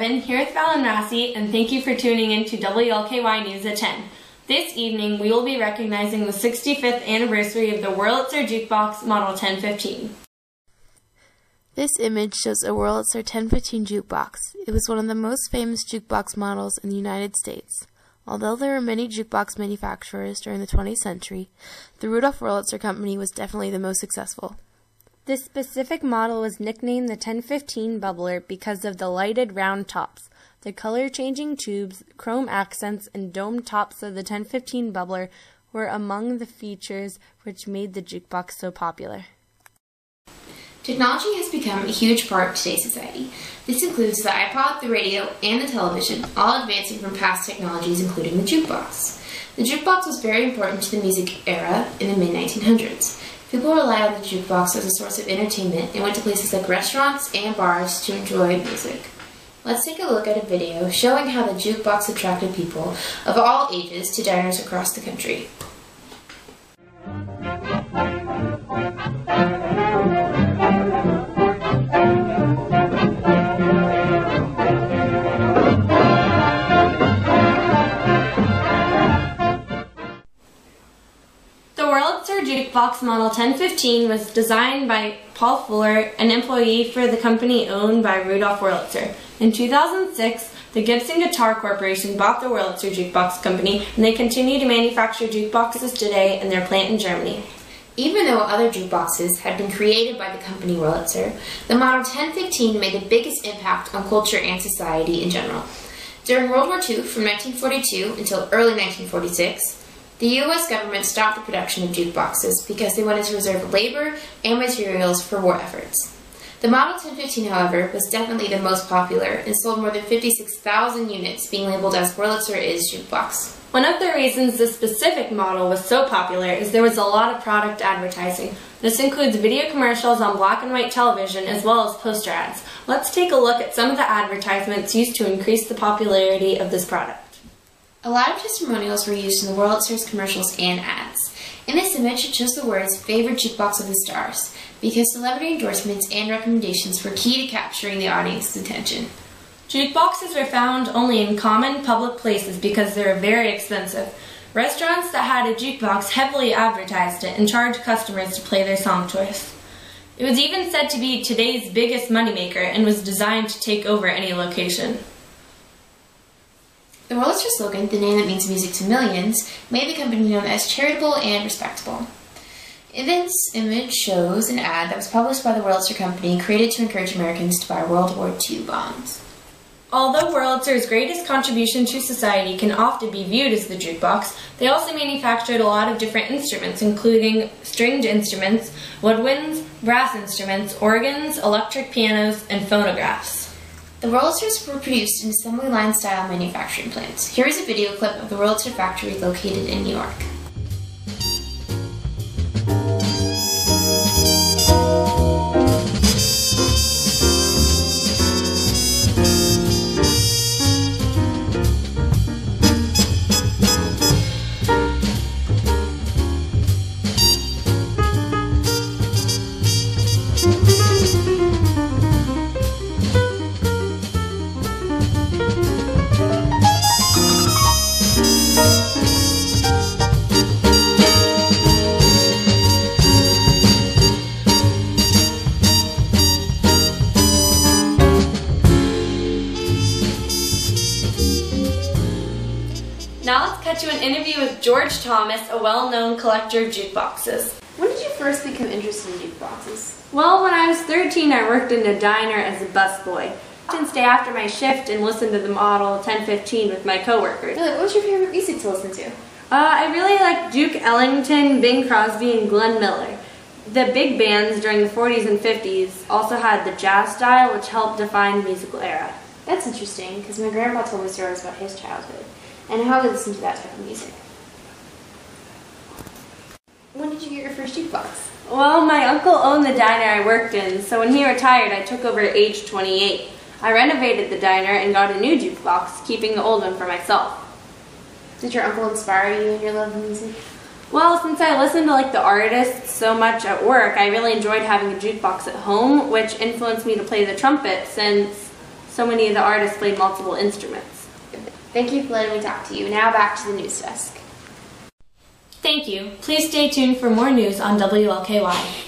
Devin, here with Val and Massey, and thank you for tuning in to WLKY News at 10. This evening, we will be recognizing the 65th anniversary of the Wurlitzer Jukebox Model 1015. This image shows a Wurlitzer 1015 jukebox. It was one of the most famous jukebox models in the United States. Although there were many jukebox manufacturers during the 20th century, the Rudolph Wurlitzer Company was definitely the most successful. This specific model was nicknamed the 1015 Bubbler because of the lighted round tops, the color-changing tubes, chrome accents, and domed tops of the 1015 Bubbler were among the features which made the jukebox so popular. Technology has become a huge part of today's society. This includes the iPod, the radio, and the television, all advancing from past technologies including the jukebox. The jukebox was very important to the music era in the mid-1900s. People relied on the jukebox as a source of entertainment and went to places like restaurants and bars to enjoy music. Let's take a look at a video showing how the jukebox attracted people of all ages to diners across the country. The Wurlitzer Jukebox Model 1015 was designed by Paul Fuller, an employee for the company owned by Rudolph Wurlitzer. In 2006, the Gibson Guitar Corporation bought the Wurlitzer Jukebox Company, and they continue to manufacture jukeboxes today in their plant in Germany. Even though other jukeboxes had been created by the company Wurlitzer, the Model 1015 made the biggest impact on culture and society in general. During World War II, from 1942 until early 1946, the U.S. government stopped the production of jukeboxes because they wanted to reserve labor and materials for war efforts. The Model 1015, however, was definitely the most popular and sold more than 56,000 units, being labeled as Wurlitzer is Jukebox. One of the reasons this specific model was so popular is there was a lot of product advertising. This includes video commercials on black and white television as well as poster ads. Let's take a look at some of the advertisements used to increase the popularity of this product. A lot of testimonials were used in the Wurlitzer's commercials and ads. In this image, it shows the words "favorite jukebox of the stars" because celebrity endorsements and recommendations were key to capturing the audience's attention. Jukeboxes were found only in common public places because they were very expensive. Restaurants that had a jukebox heavily advertised it and charged customers to play their song choice. It was even said to be today's biggest moneymaker and was designed to take over any location. The Wurlitzer slogan, the name that means music to millions, made the company known as charitable and respectable. This image shows an ad that was published by the Wurlitzer Company created to encourage Americans to buy World War II bombs. Although Wurlitzer's greatest contribution to society can often be viewed as the jukebox, they also manufactured a lot of different instruments, including stringed instruments, woodwinds, brass instruments, organs, electric pianos, and phonographs. The Wurlitzers were produced in assembly line style manufacturing plants. Here is a video clip of the Wurlitzer factory located in New York. Now let's cut to an interview with George Thomas, a well-known collector of jukeboxes. When did you first become interested in jukeboxes? Well, when I was 13, I worked in a diner as a busboy. I often stay after my shift and listen to the Model 1015 with my coworkers. Really, what's your favorite music to listen to? I really like Duke Ellington, Bing Crosby, and Glenn Miller. The big bands during the 40s and 50s also had the jazz style, which helped define the musical era. That's interesting, because my grandpa told me stories about his childhood and how he listened to that type of music. When did you get your first jukebox? Well, my uncle owned the diner I worked in, so when he retired, I took over at age 28. I renovated the diner and got a new jukebox, keeping the old one for myself. Did your uncle inspire you in your love of music? Well, since I listened to the artists so much at work, I really enjoyed having a jukebox at home, which influenced me to play the trumpet since so many of the artists played multiple instruments. Thank you for letting me talk to you. Now back to the news desk. Thank you. Please stay tuned for more news on WLKY.